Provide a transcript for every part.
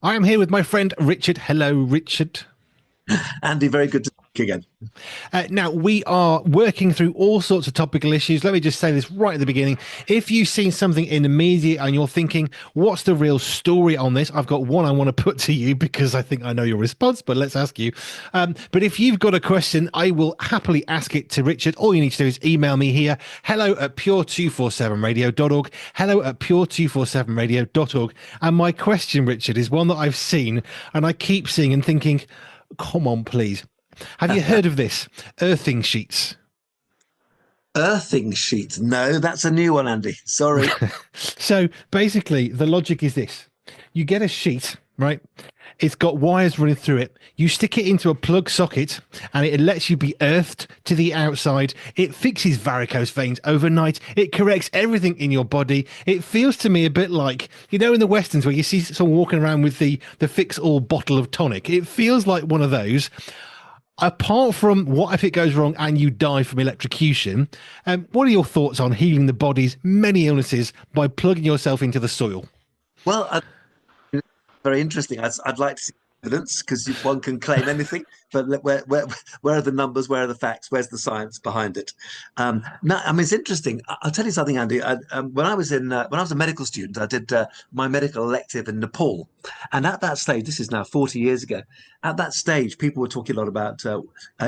I am here with my friend Richard. Hello, Richard. Andy, very good to speak again. Now, we are working through all sorts of topical issues. Let me just say this right at the beginning. If you've seen something in the media and you're thinking, what's the real story on this? I've got one I want to put to you because I think I know your response, but let's ask you. But if you've got a question, I will happily ask it to Richard. All you need to do is email me here, hello@pure247radio.org, hello@pure247radio.org. And my question, Richard, is one that I've seen and I keep seeing and thinking, come on, please. Have you heard of this? Earthing sheets. Earthing sheet. No, that's a new one, Andy. Sorry. So basically, the logic is this. You get a sheet, right? It's got wires running through it. You stick it into a plug socket and it lets you be earthed to the outside. It fixes varicose veins overnight. It corrects everything in your body. It feels to me a bit like, you know, in the Westerns where you see someone walking around with the fix-all bottle of tonic. It feels like one of those. Apart from what if it goes wrong and you die from electrocution, what are your thoughts on healing the body's many illnesses by plugging yourself into the soil? Well, very interesting. I'd like to see evidence because one can claim anything, but where are the numbers? Where are the facts? Where's the science behind it? No, I mean, it's interesting. I'll tell you something, Andy. When I was a medical student, I did my medical elective in Nepal, and at that stage, this is now 40 years ago. At that stage, people were talking a lot about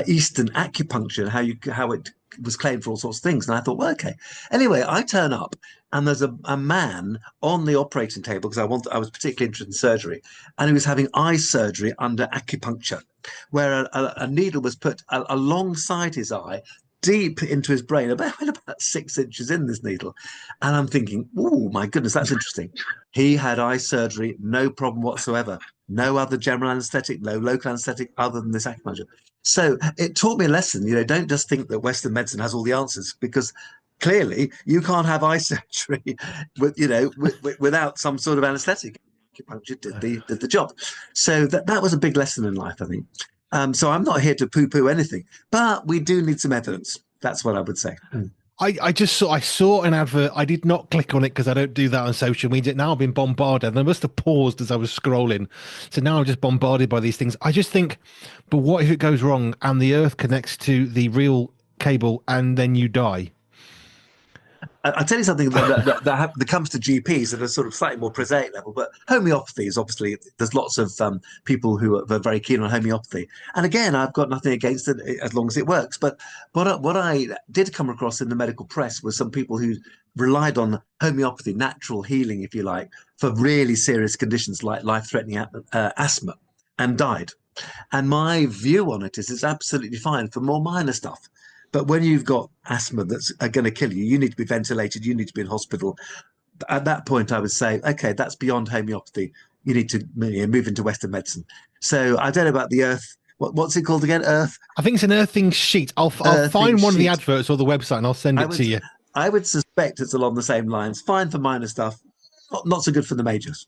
Eastern acupuncture and how it was claimed for all sorts of things. And I thought, well, okay. Anyway, I turn up and there's a man on the operating table because I was particularly interested in surgery, and he was having eye surgery under acupuncture, where a needle was put alongside his eye, deep into his brain, about 6 inches in this needle. And I'm thinking, oh my goodness, that's interesting. He had eye surgery, no problem whatsoever. No other general anesthetic, no local anesthetic other than this acupuncture. So it taught me a lesson. Don't just think that Western medicine has all the answers, because clearly you can't have eye surgery without some sort of anesthetic. Acupuncture did the job. So that was a big lesson in life, I think. So I'm not here to poo-poo anything, but we do need some evidence. That's what I would say. I saw an advert. I did not click on it because I don't do that on social media. Now I've been bombarded, and I must have paused as I was scrolling. So now I'm just bombarded by these things. I just think, but what if it goes wrong and the earth connects to the real cable and then you die? I'll tell you something that comes to GPs at a sort of slightly more prosaic level, but homeopathy is obviously, there's lots of people who are very keen on homeopathy. And again, I've got nothing against it as long as it works. But what I did come across in the medical press was some people who relied on homeopathy, natural healing, if you like, for really serious conditions like life-threatening asthma, and died. And my view on it is it's absolutely fine for more minor stuff. But when you've got asthma that's going to kill you, you need to be ventilated, you need to be in hospital. At that point, I would say, okay, that's beyond homeopathy. You need to move into Western medicine. So I don't know about the earth. What's it called again? Earth? I think it's an earthing sheet. I'll find one of the adverts or the website and I'll send it to you. I would suspect it's along the same lines. Fine for minor stuff, not so good for the majors.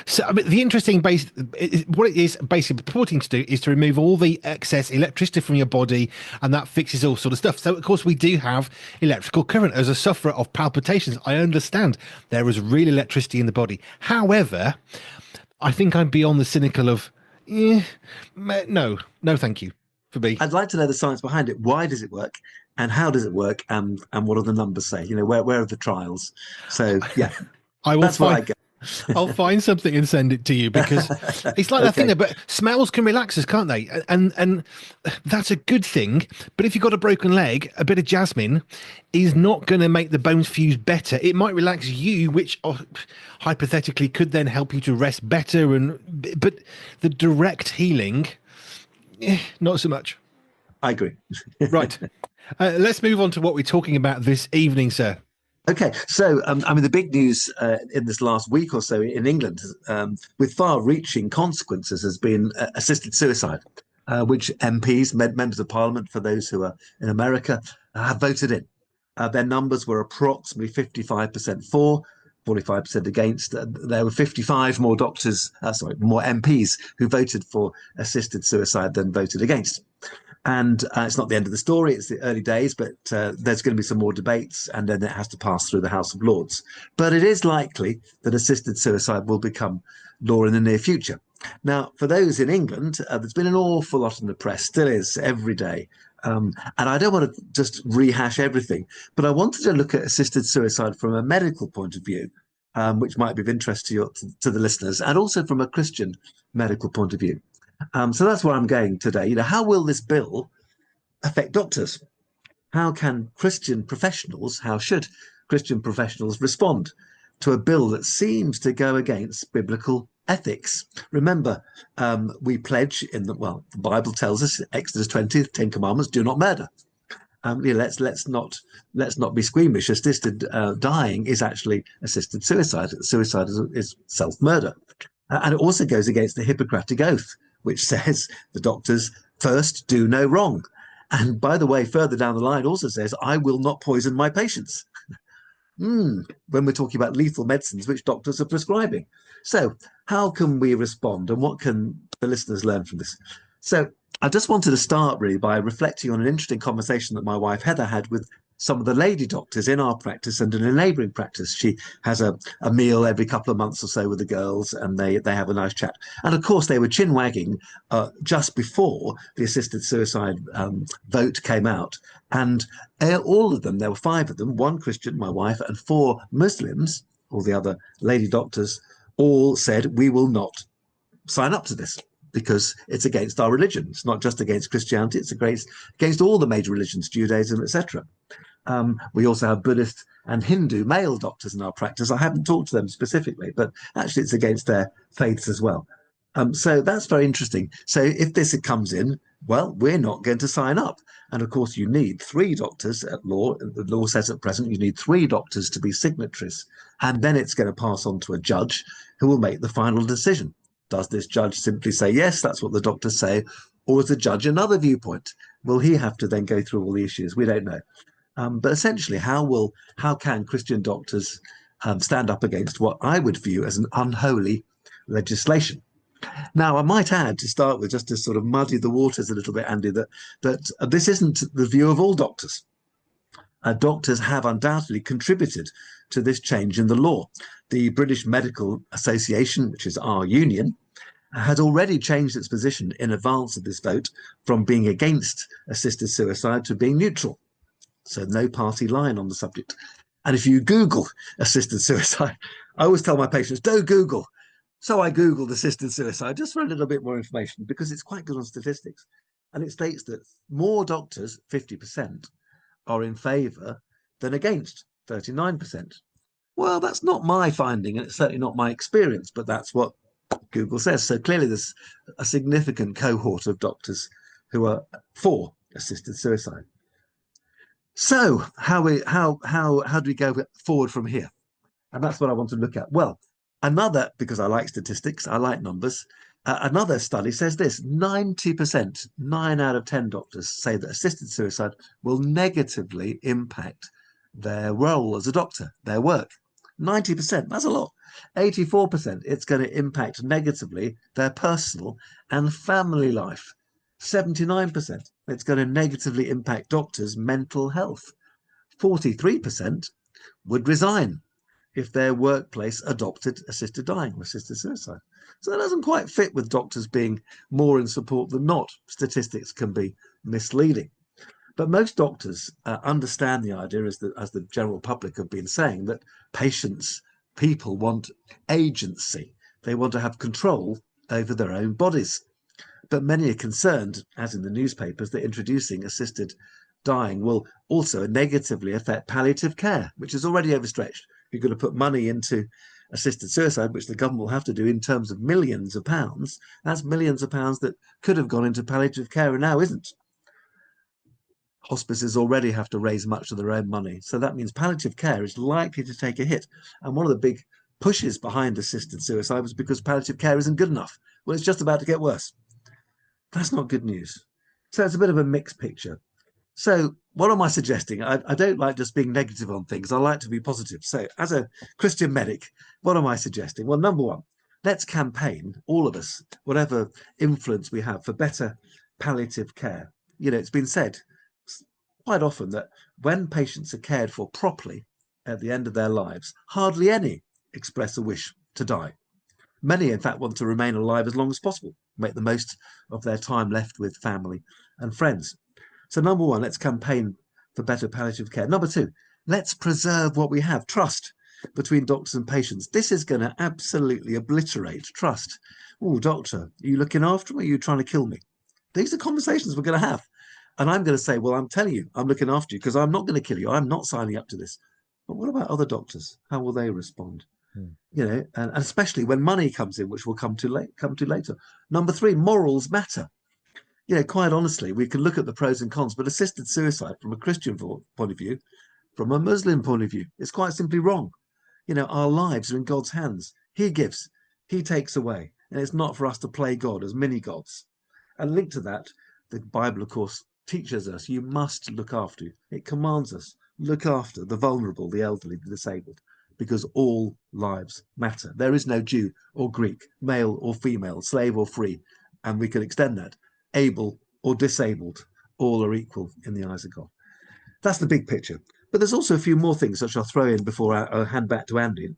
So I mean, the interesting what it is basically purporting to do is to remove all the excess electricity from your body, and that fixes all sort of stuff. So of course we do have electrical current. As a sufferer of palpitations, I understand there is real electricity in the body. However, I think I'm beyond the cynical of no thank you for me. I'd like to know the science behind it. Why does it work, and how does it work, and what do the numbers say? Where are the trials? So yeah, that's what I get. I'll find something and send it to you, because it's like that thing. But smells can relax us, can't they? And that's a good thing. But if you've got a broken leg, a bit of jasmine is not going to make the bones fuse better. It might relax you, which hypothetically could then help you to rest better. But the direct healing, not so much. I agree. Right. Let's move on to what we're talking about this evening, sir. Okay, so I mean, the big news in this last week or so in England, with far-reaching consequences, has been assisted suicide, which MPs, members of Parliament, for those who are in America, have voted in. Their numbers were approximately 55% for, 45% against. There were 55 more more MPs who voted for assisted suicide than voted against. And it's not the end of the story. It's the early days, but there's going to be some more debates, and then it has to pass through the House of Lords. But it is likely that assisted suicide will become law in the near future. Now, for those in England, there's been an awful lot in the press, still is every day. And I don't want to just rehash everything, but I wanted to look at assisted suicide from a medical point of view, which might be of interest to the listeners, and also from a Christian medical point of view. So that's where I'm going today. You know, how will this bill affect doctors? How can Christian professionals, how should Christian professionals respond to a bill that seems to go against biblical ethics? Remember, we pledge the Bible tells us, Exodus 20, 10 Commandments, do not murder. Let's not be squeamish. Assisted dying is actually assisted suicide. Suicide is self-murder. And it also goes against the Hippocratic Oath, which says the doctors first do no wrong. And by the way, further down the line also says, I will not poison my patients. When we're talking about lethal medicines, which doctors are prescribing. So how can we respond, and what can the listeners learn from this? So I just wanted to start really by reflecting on an interesting conversation that my wife Heather had with some of the lady doctors in our practice and in a neighbouring practice. She has a meal every couple of months or so with the girls, and they have a nice chat. And of course, they were chin wagging just before the assisted suicide vote came out. And all of them, there were 5 of them, 1 Christian, my wife, and 4 Muslims, all the other lady doctors, all said, we will not sign up to this, because it's against our religion. It's not just against Christianity, it's against all the major religions, Judaism, etc. We also have Buddhist and Hindu male doctors in our practice. I haven't talked to them specifically, but actually it's against their faiths as well. So that's very interesting. So if this comes in, well, we're not going to sign up. And of course, you need 3 doctors at law. The law says at present you need 3 doctors to be signatories. And then it's going to pass on to a judge who will make the final decision. Does this judge simply say, yes, that's what the doctors say? Or is the judge another viewpoint? Will he have to then go through all the issues? We don't know. But essentially, how can Christian doctors stand up against what I would view as an unholy legislation? Now, I might add, to start with, just to sort of muddy the waters a little bit, Andy, that this isn't the view of all doctors. Doctors have undoubtedly contributed to this change in the law. The British Medical Association, which is our union, had already changed its position in advance of this vote from being against assisted suicide to being neutral. So no party line on the subject. And if you Google assisted suicide, I always tell my patients, don't Google. So I Googled assisted suicide just for a little bit more information, because it's quite good on statistics. And it states that more doctors, 50%, are in favour than against, 39%. Well, that's not my finding, and it's certainly not my experience, but that's what Google says. So clearly there's a significant cohort of doctors who are for assisted suicide. So how do we go forward from here? And that's what I want to look at. Well, because I like statistics, I like numbers, another study says this: 90%, 9 out of 10 doctors say that assisted suicide will negatively impact their role as a doctor, their work. 90%, that's a lot. 84%, it's going to impact negatively their personal and family life. 79%, it's going to negatively impact doctors' mental health. 43% would resign if their workplace adopted assisted dying or assisted suicide. So that doesn't quite fit with doctors being more in support than not. Statistics can be misleading. But most doctors understand the idea, as the general public have been saying, that people want agency. They want to have control over their own bodies. But many are concerned, as in the newspapers, that introducing assisted dying will also negatively affect palliative care, which is already overstretched. You're going to put money into assisted suicide, which the government will have to do in terms of millions of pounds. That's millions of pounds that could have gone into palliative care and now isn't. Hospices already have to raise much of their own money. So that means palliative care is likely to take a hit. And one of the big pushes behind assisted suicide was because palliative care isn't good enough. Well, it's just about to get worse. That's not good news. So it's a bit of a mixed picture. So what am I suggesting? I don't like just being negative on things. I like to be positive. So as a Christian medic, what am I suggesting? Well, number one, let's campaign, all of us, whatever influence we have, for better palliative care. You know, it's been said quite often that when patients are cared for properly at the end of their lives, hardly any express a wish to die. Many, in fact, want to remain alive as long as possible, make the most of their time left with family and friends. So, number one, let's campaign for better palliative care. Number two, let's preserve what we have, trust between doctors and patients. This is going to absolutely obliterate trust. Oh, doctor, are you looking after me? Or are you trying to kill me? These are conversations we're going to have. And I'm going to say, well, I'm telling you, I'm looking after you because I'm not going to kill you. I'm not signing up to this. But what about other doctors? How will they respond? You know, and especially when money comes in, which we'll come to later. Number three, morals matter. You know, quite honestly, we can look at the pros and cons, but assisted suicide from a Christian point of view, from a Muslim point of view, is quite simply wrong. You know, our lives are in God's hands. He gives, he takes away, and it's not for us to play God as mini gods. And linked to that, the Bible, of course, teaches us you must look after. It commands us look after the vulnerable, the elderly, the disabled, because all lives matter. There is no Jew or Greek, male or female, slave or free, and we can extend that. Able or disabled, all are equal in the eyes of God. That's the big picture. But there's also a few more things which I'll throw in before I hand back to Andy.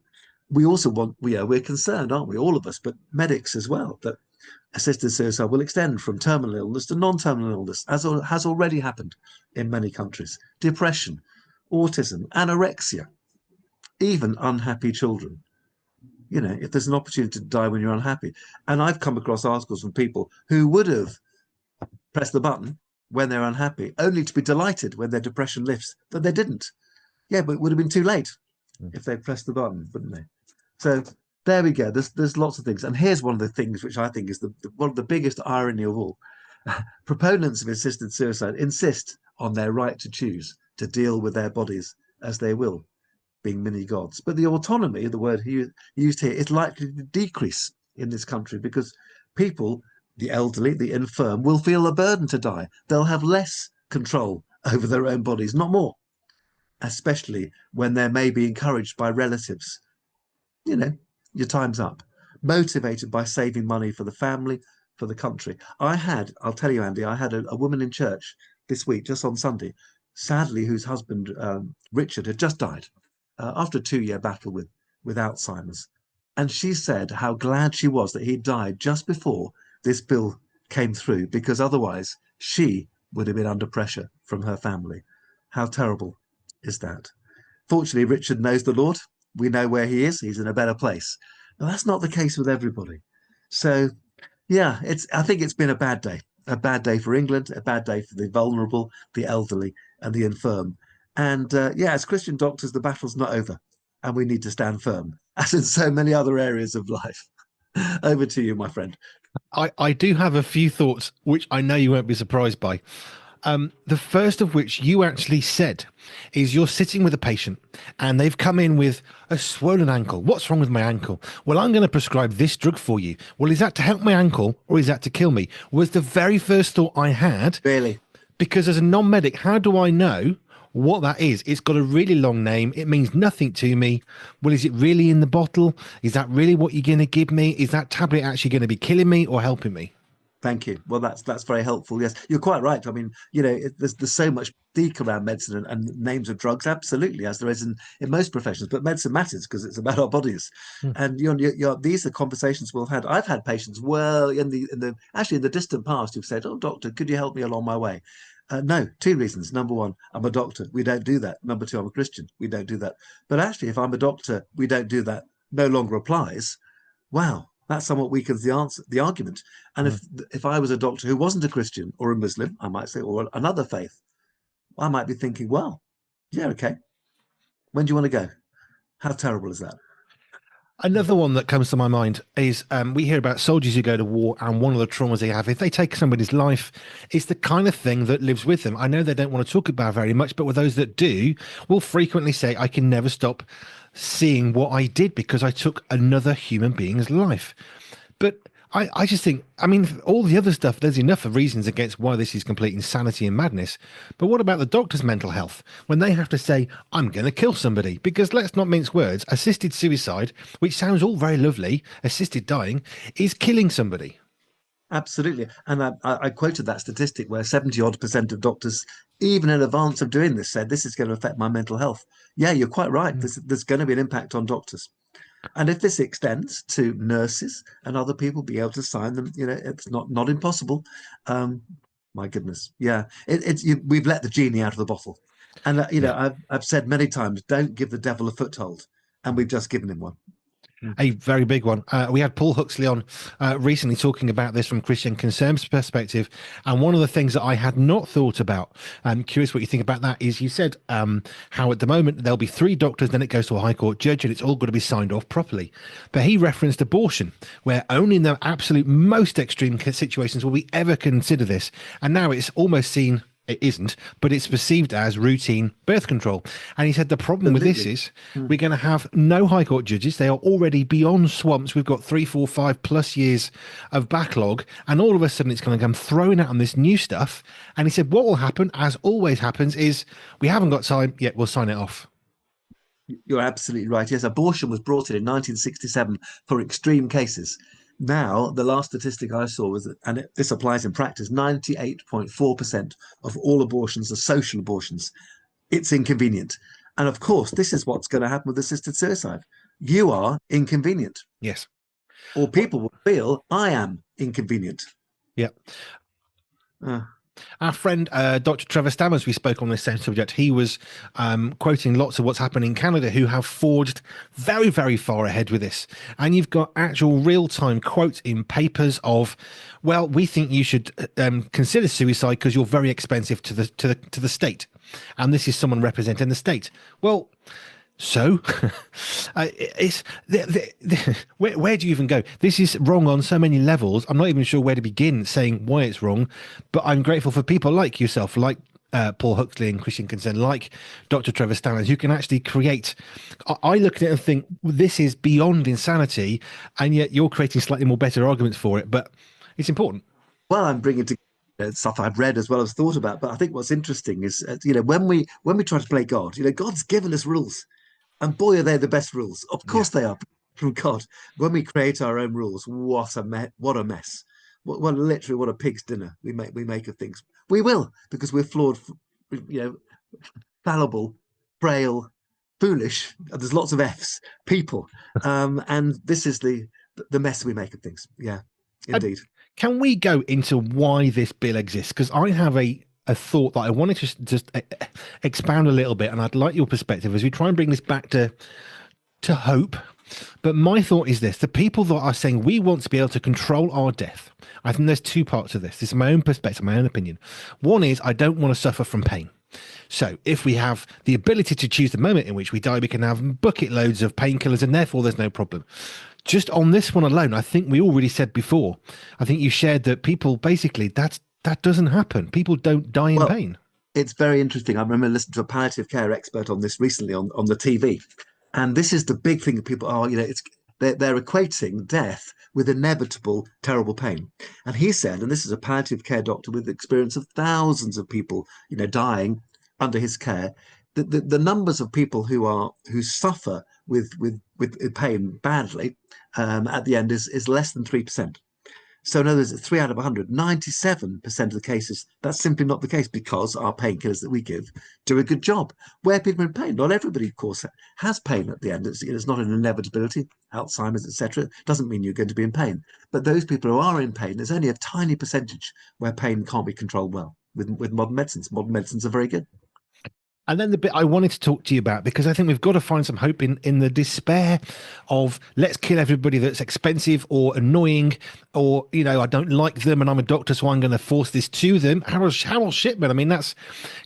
We also want, we're concerned, aren't we, all of us, but medics as well, that assisted suicide will extend from terminal illness to non-terminal illness, as has already happened in many countries. Depression, autism, anorexia, even unhappy children. You know, if there's an opportunity to die when you're unhappy. And I've come across articles from people who would have pressed the button when they're unhappy, only to be delighted when their depression lifts that they didn't. Yeah, but it would have been too late if they pressed the button, wouldn't they? So there we go. There's lots of things. And here's one of the things which I think is one of the biggest irony of all. Proponents of assisted suicide insist on their right to choose to deal with their bodies as they will, being mini gods. But the autonomy, the word he used here, is likely to decrease in this country because people, the elderly, the infirm, will feel a burden to die. They'll have less control over their own bodies, not more, especially when they may be encouraged by relatives. You know, your time's up. Motivated by saving money for the family, for the country. I'll tell you, Andy, I had a woman in church this week, just on Sunday, sadly, whose husband, Richard, had just died after a 2-year battle with Alzheimer's. And she said how glad she was that he died just before this bill came through, because otherwise she would have been under pressure from her family. How terrible is that? Fortunately, Richard knows the Lord. We know where he is. He's in a better place. But that's not the case with everybody. So, yeah, I think it's been a bad day for England, a bad day for the vulnerable, the elderly, and the infirm. And as Christian doctors, the battle's not over, and we need to stand firm, as in so many other areas of life. Over to you, my friend. I do have a few thoughts, which I know you won't be surprised by. The first of which you actually said is you're sitting with a patient and they've come in with a swollen ankle. What's wrong with my ankle? Well, I'm going to prescribe this drug for you. Well, is that to help my ankle or is that to kill me? Was the very first thought I had. Really? Because as a non-medic, how do I know what that is? It's got a really long name. It means nothing to me. Well, is it really in the bottle? Is that really what you're going to give me? Is that tablet actually going to be killing me or helping me? Thank you. Well, that's very helpful. Yes, you're quite right. I mean, you know, there's so much speak around medicine and names of drugs, absolutely, as there is in most professions. But medicine matters because it's about our bodies. And these are conversations we've had. I've had patients well in the distant past who've said, "Oh, doctor, could you help me along my way?" No, two reasons. Number one, I'm a doctor. We don't do that. Number two, I'm a Christian. We don't do that. But actually, if I'm a doctor, we don't do that. No longer applies. Wow. That somewhat weakens the argument. And if I was a doctor who wasn't a Christian or a Muslim, I might say, or another faith, I might be thinking, well, yeah, okay. When do you want to go? How terrible is that? Another one that comes to my mind is we hear about soldiers who go to war, and one of the traumas they have, if they take somebody's life, is the kind of thing that lives with them. I know they don't want to talk about it very much, but with those that do, will frequently say, I can never stop seeing what I did because I took another human being's life. But I just think, I mean, all the other stuff, there's enough of reasons against why this is complete insanity and madness. But what about the doctor's mental health when they have to say, I'm going to kill somebody? Because let's not mince words, assisted suicide, which sounds all very lovely, assisted dying, is killing somebody. Absolutely. And I quoted that statistic where 70% of doctors, even in advance of doing this, said this is going to affect my mental health. Yeah, you're quite right. There's going to be an impact on doctors. And if this extends to nurses and other people, be able to sign them, it's not impossible. My goodness, yeah, we've let the genie out of the bottle, and I've said many times, don't give the devil a foothold, and we've just given him one. A very big one. We had Paul Huxley on recently talking about this from Christian Concern's perspective. And one of the things that I had not thought about, I'm curious what you think about that, is you said how at the moment there'll be 3 doctors, then it goes to a High Court judge and it's all got to be signed off properly. But he referenced abortion, where only in the absolute most extreme situations will we ever consider this. And now it's almost seen, it isn't, but it's perceived as routine birth control. And he said the problem with this is we're going to have no High Court judges. They are already beyond swamps. We've got 3, 4, 5+ years of backlog, and all of a sudden it's going to come throwing out on this new stuff. And he said what will happen, as always happens, is we haven't got time yet, we'll sign it off. You're absolutely right. Yes, abortion was brought in 1967 for extreme cases. Now, the last statistic I saw was that, and this applies in practice, 98.4% of all abortions are social abortions. It's inconvenient. And of course, this is what's going to happen with assisted suicide. You are inconvenient. Yes. Or people will feel I am inconvenient. Yeah. Our friend, Dr. Trevor Stammers, we spoke on this same subject. He was quoting lots of what's happening in Canada, who have forged very, very far ahead with this. And you've got actual real-time quotes in papers of, well, we think you should consider suicide because you're very expensive to the state. And this is someone representing the state. Well, so it's where do you even go? This is wrong on so many levels. I'm not even sure where to begin saying why it's wrong, but I'm grateful for people like yourself, like Paul Huxley and Christian Concern, like Dr. Trevor Stanners, who can actually create. I look at it and think this is beyond insanity, and yet you're creating slightly more better arguments for it. But it's important. Well, I'm bringing together stuff I've read as well as thought about. But I think what's interesting is, when we try to play God, God's given us rules. And boy, are they the best rules. Of course they are from God. When we create our own rules, what a mess. What literally what a pig's dinner we make of things. We will, because we're flawed, fallible, frail, foolish. There's lots of F's, people. And this is the mess we make of things. Yeah, indeed. Can we go into why this bill exists? Because I have a thought that I wanted to just expound a little bit, and I'd like your perspective as we try and bring this back to hope. But my thought is this: the people that are saying we want to be able to control our death, I think there's 2 parts of this. This is my own perspective, my own opinion. One is I don't want to suffer from pain. So if we have the ability to choose the moment in which we die, we can have bucket loads of painkillers, and therefore there's no problem. Just on this one alone, I think we already said before, I think you shared that people basically that doesn't happen. People don't die in pain. It's very interesting. I remember listening to a palliative care expert on this recently on the TV. And this is the big thing that people are, they're equating death with inevitable, terrible pain. And he said, and this is a palliative care doctor with the experience of thousands of people, dying under his care, the numbers of people who suffer with pain badly at the end is less than 3%. So in other words, 3 out of 100, 97% of the cases, that's simply not the case, because our painkillers that we give do a good job. Where people are in pain, not everybody, of course, has pain at the end. It's not an inevitability. Alzheimer's, etc. doesn't mean you're going to be in pain. But those people who are in pain, there's only a tiny percentage where pain can't be controlled well with modern medicines. Modern medicines are very good. And then the bit I wanted to talk to you about, because I think we've got to find some hope in the despair of let's kill everybody that's expensive or annoying, or, I don't like them and I'm a doctor, so I'm going to force this to them. Harold Shipman, I mean, that's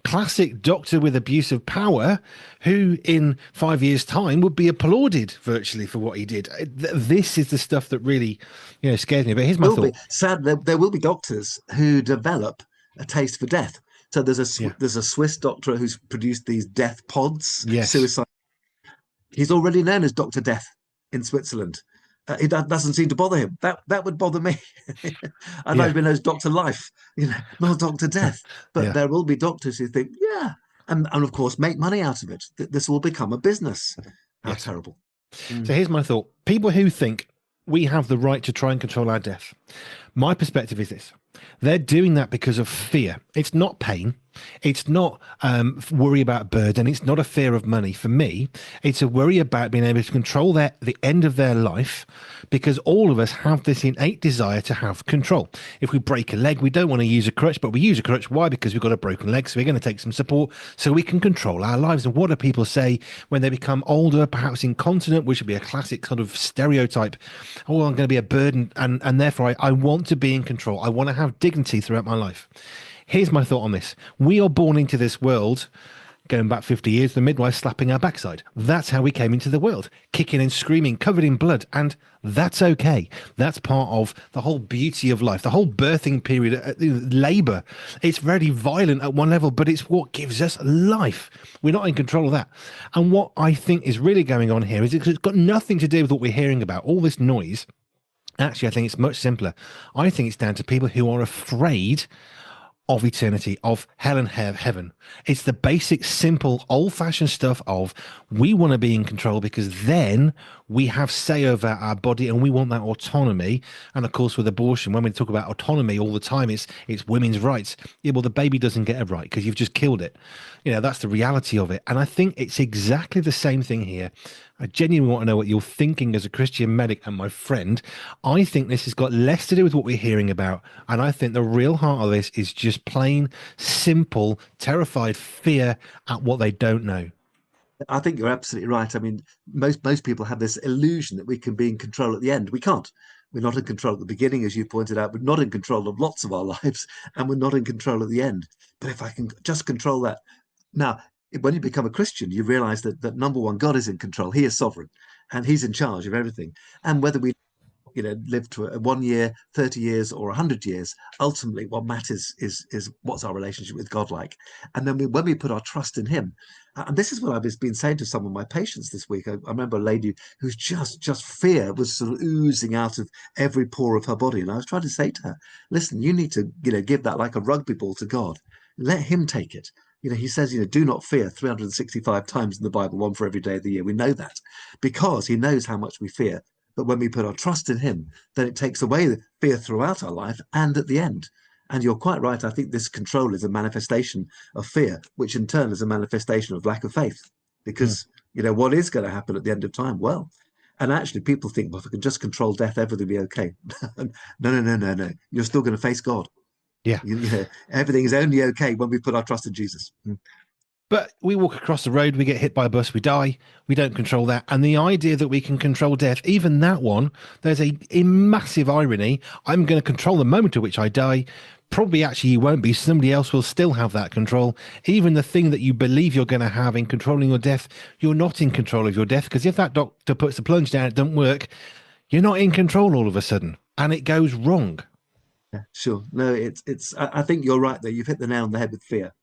classic doctor with abuse of power, who in 5 years' time would be applauded virtually for what he did. This is the stuff that really, scares me. But here's my thought. Sad, there will be doctors who develop a taste for death. So there's a Swiss doctor who's produced these death pods, suicide. He's already known as Dr. Death in Switzerland. It doesn't seem to bother him. That would bother me. I know he knows Dr. Life, not Dr. Death. But there will be doctors who think, and of course make money out of it. This will become a business. How terrible. So here's my thought. People who think we have the right to try and control our death. My perspective is this: they're doing that because of fear. It's not pain. It's not worry about burden. It's not a fear of money. For me, it's a worry about being able to control the end of their life, because all of us have this innate desire to have control. If we break a leg, we don't want to use a crutch, but we use a crutch. Why? Because we've got a broken leg, so we're going to take some support so we can control our lives. And what do people say when they become older, perhaps incontinent, which would be a classic sort of stereotype? Oh, I'm going to be a burden, and therefore I want to be in control. I want to have dignity throughout my life. Here's my thought on this. We are born into this world, going back 50 years, the midwife slapping our backside. That's how we came into the world, kicking and screaming, covered in blood. And that's okay. That's part of the whole beauty of life, the whole birthing period, labor. It's very violent at one level, but it's what gives us life. We're not in control of that. And what I think is really going on here is it's got nothing to do with what we're hearing about, all this noise. Actually, I think it's much simpler. I think it's down to people who are afraid of eternity, of hell and heaven. It's the basic, simple, old-fashioned stuff of we want to be in control because then we have say over our body and we want that autonomy. And of course, with abortion, when we talk about autonomy all the time, it's women's rights. Yeah, well, the baby doesn't get a right because you've just killed it. You know, that's the reality of it. And I think it's exactly the same thing here. I genuinely want to know what you're thinking as a Christian medic and my friend. I think this has got less to do with what we're hearing about. And I think the real heart of this is just plain, simple, terrified fear at what they don't know. I think you're absolutely right. I mean, most people have this illusion that we can be in control at the end. We can't. We're not in control at the beginning, as you pointed out. We're not in control of lots of our lives, and we're not in control at the end. But if I can just control that. Now, when you become a Christian, you realize that number one, God is in control. He is sovereign, and he's in charge of everything. And whether we live to a 1 year, 30 years, or 100 years, ultimately what matters is what's our relationship with God like. And then when we put our trust in him, and this is what I've been saying to some of my patients this week. I remember a lady who's just fear was sort of oozing out of every pore of her body, and I was trying to say to her, listen, you need to give that like a rugby ball to God. Let him take it. He says, do not fear 365 times in the Bible, one for every day of the year. We know that because he knows how much we fear. But when we put our trust in him, then it takes away the fear throughout our life and at the end. And you're quite right. I think this control is a manifestation of fear, which in turn is a manifestation of lack of faith. Because, what is going to happen at the end of time? Well, and actually people think, well, if I can just control death, everything will be okay. No. You're still going to face God. Yeah. Everything is only okay when we put our trust in Jesus. But we walk across the road, we get hit by a bus, we die. We don't control that. And the idea that we can control death, even that one, there's a massive irony. I'm going to control the moment at which I die. Probably actually you won't be. Somebody else will still have that control. Even the thing that you believe you're going to have in controlling your death, you're not in control of your death. Because if that doctor puts the plunge down, it doesn't work, you're not in control all of a sudden. And it goes wrong. Yeah, sure. No, I think you're right there. You've hit the nail on the head with fear.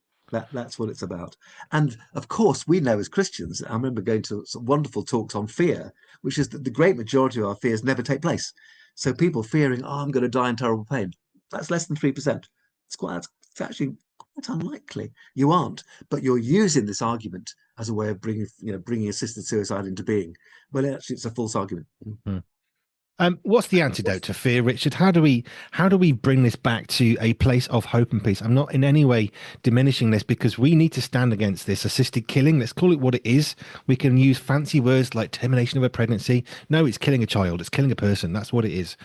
That's what it's about. And of course, we know as Christians, I remember going to some wonderful talks on fear, which is that the great majority of our fears never take place. So people fearing, I'm going to die in terrible pain, that's less than 3%. It's actually quite unlikely. You aren't, but you're using this argument as a way of bringing assisted suicide into being. Well, actually, it's a false argument. Mm-hmm. What's the antidote to fear, Richard? How do we bring this back to a place of hope and peace? I'm not in any way diminishing this because we need to stand against this assisted killing. Let's call it what it is. We can use fancy words like termination of a pregnancy. No, it's killing a child. It's killing a person. That's what it is.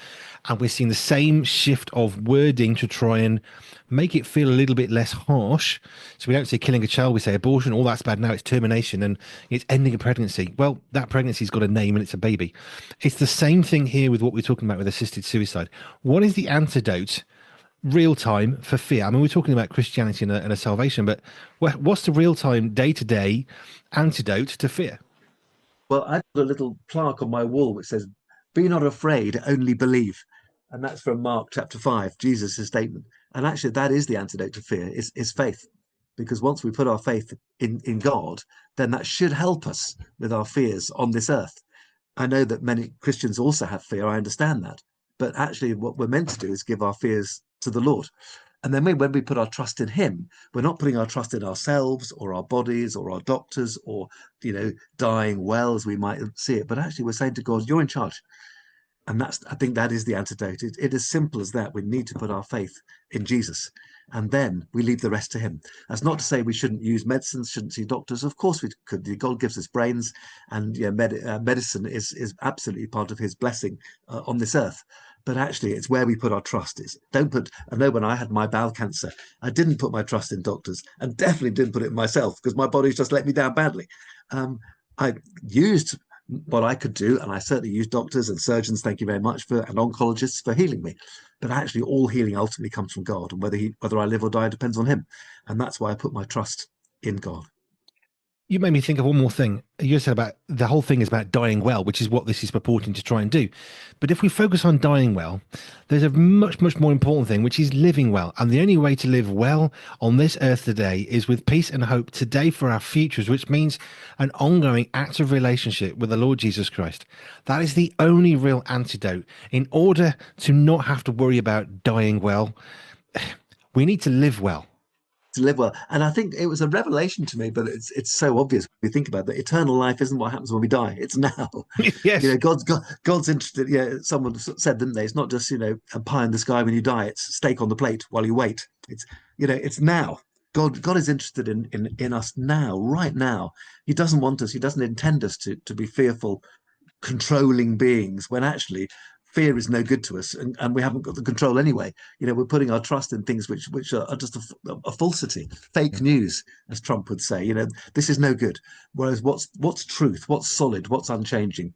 And we're seeing the same shift of wording to try and make it feel a little bit less harsh. So we don't say killing a child, we say abortion. All that's bad. Now it's termination and it's ending a pregnancy. Well, that pregnancy's got a name and it's a baby. It's the same thing here with what we're talking about with assisted suicide. What is the antidote real time for fear? I mean, we're talking about Christianity and a salvation, but what's the real time, day to day antidote to fear? Well, I've got a little plaque on my wall which says, be not afraid, only believe. And that's from Mark chapter 5, Jesus' statement. And actually, that is the antidote to fear, is faith. Because once we put our faith in God, then that should help us with our fears on this earth. I know that many Christians also have fear. I understand that. But actually, what we're meant to do is give our fears to the Lord. And then when we put our trust in him, we're not putting our trust in ourselves or our bodies or our doctors or, dying well as we might see it. But actually, we're saying to God, you're in charge. And I think that is the antidote. It is simple as that. We need to put our faith in Jesus, and then we leave the rest to him. That's not to say we shouldn't use medicines, shouldn't see doctors. Of course we could. God gives us brains, and medicine is absolutely part of his blessing on this earth. But actually, it's where we put our trust. I know when I had my bowel cancer, I didn't put my trust in doctors, and definitely didn't put it in myself, because my body's just let me down badly. I used what I could do, and I certainly used doctors and surgeons, thank you very much, and oncologists for healing me. But actually, all healing ultimately comes from God, and whether I live or die depends on him. And that's why I put my trust in God. You made me think of one more thing. You said about the whole thing is about dying well, which is what this is purporting to try and do. But if we focus on dying well, there's a much, much more important thing, which is living well. And the only way to live well on this earth today is with peace and hope today for our futures, which means an ongoing active relationship with the Lord Jesus Christ. That is the only real antidote. In order to not have to worry about dying well, we need to live well. To live well. And I think it was a revelation to me, but it's so obvious when we think about that. Eternal life isn't what happens when we die. It's now. Yes. God's interested. Yeah, someone said, didn't they? It's not just, a pie in the sky when you die. It's steak on the plate while you wait. It's now. God is interested in us now, right now. He doesn't want us. He doesn't intend us to be fearful, controlling beings, when actually fear is no good to us, and we haven't got the control anyway. We're putting our trust in things which are just a falsity, fake news, as Trump would say. This is no good. Whereas what's truth, what's solid, what's unchanging?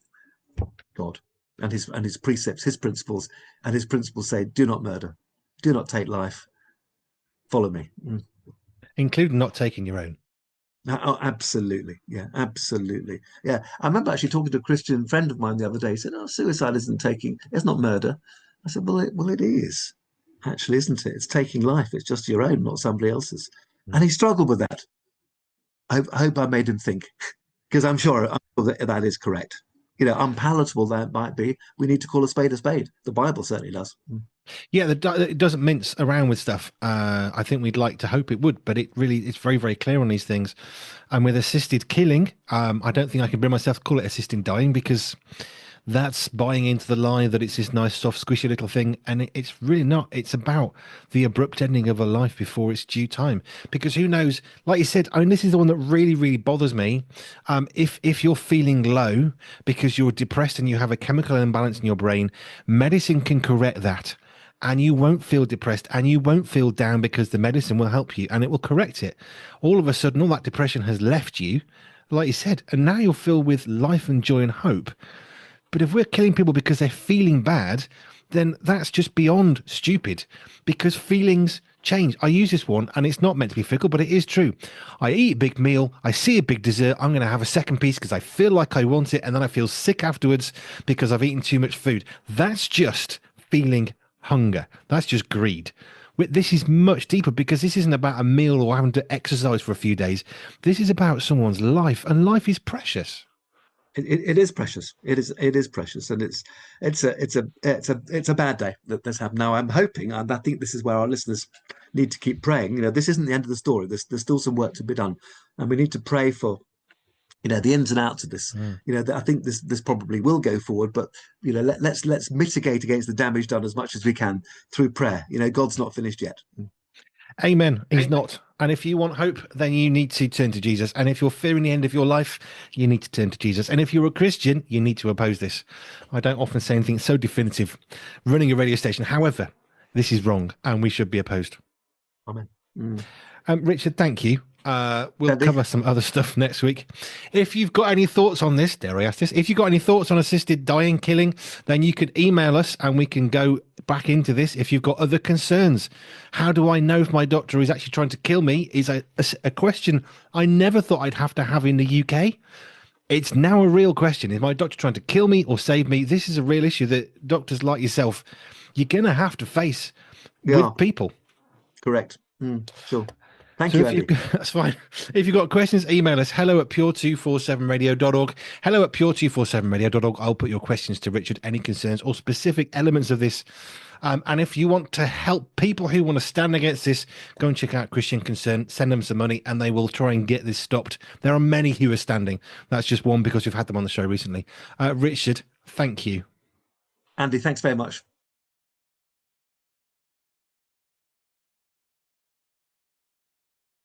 God and his precepts, his principles, and his principles say, do not murder, do not take life, follow me. Including not taking your own. Oh, absolutely. Yeah, absolutely. Yeah. I remember actually talking to a Christian friend of mine the other day. He said, "Oh, suicide it's not murder." I said, well, it is, actually, isn't it? It's taking life. It's just your own, not somebody else's. And he struggled with that. I hope I made him think, because I'm sure that is correct. Unpalatable that might be. We need to call a spade a spade. The Bible certainly does. Yeah, it doesn't mince around with stuff. I think we'd like to hope it would, but it's very, very clear on these things. And with assisted killing, I don't think I can bring myself to call it assisted dying, because that's buying into the lie that it's this nice, soft, squishy little thing. And it's really not. It's about the abrupt ending of a life before its due time. Because who knows, like you said, I mean, this is the one that really, really bothers me. If you're feeling low because you're depressed and you have a chemical imbalance in your brain, medicine can correct that. And you won't feel depressed and you won't feel down, because the medicine will help you and it will correct it. All of a sudden, all that depression has left you, like you said, and now you're filled with life and joy and hope. But if we're killing people because they're feeling bad, then that's just beyond stupid, because feelings change. I use this one, and it's not meant to be fickle, but it is true. I eat a big meal, I see a big dessert, I'm going to have a second piece because I feel like I want it, and then I feel sick afterwards because I've eaten too much food. That's just feeling hunger. That's just greed. This is much deeper, because this isn't about a meal or having to exercise for a few days. This is about someone's life, and life is precious. It is precious. It is precious, and it's a bad day that this happened. Now I'm hoping, and I think this is where our listeners need to keep praying. This isn't the end of the story. There's still some work to be done, and we need to pray for the ins and outs of this. I think this probably will go forward, but let's mitigate against the damage done as much as we can through prayer. God's not finished yet. Amen. He's not. And if you want hope, then you need to turn to Jesus. And if you're fearing the end of your life, you need to turn to Jesus. And if you're a Christian, you need to oppose this. I don't often say anything so definitive running a radio station. However, this is wrong and we should be opposed. Amen. Richard, thank you. We'll cover some other stuff next week. If you've got any thoughts on this, dare I ask this? If you've got any thoughts on assisted dying, killing, then you could email us and we can go back into this. If you've got other concerns, how do I know if my doctor is actually trying to kill me, is a question I never thought I'd have to have in the UK. It's now a real question. Is my doctor trying to kill me or save me? This is a real issue that doctors like yourself, you're going to have to face with people. Correct. Sure. Thank you, Andy. That's fine. If you've got questions, email us hello@pure247radio.org. Hello@pure247radio.org. I'll put your questions to Richard, any concerns or specific elements of this. And if you want to help people who want to stand against this, go and check out Christian Concern, send them some money, and they will try and get this stopped. There are many who are standing. That's just one because we've had them on the show recently. Richard, thank you. Andy, thanks very much.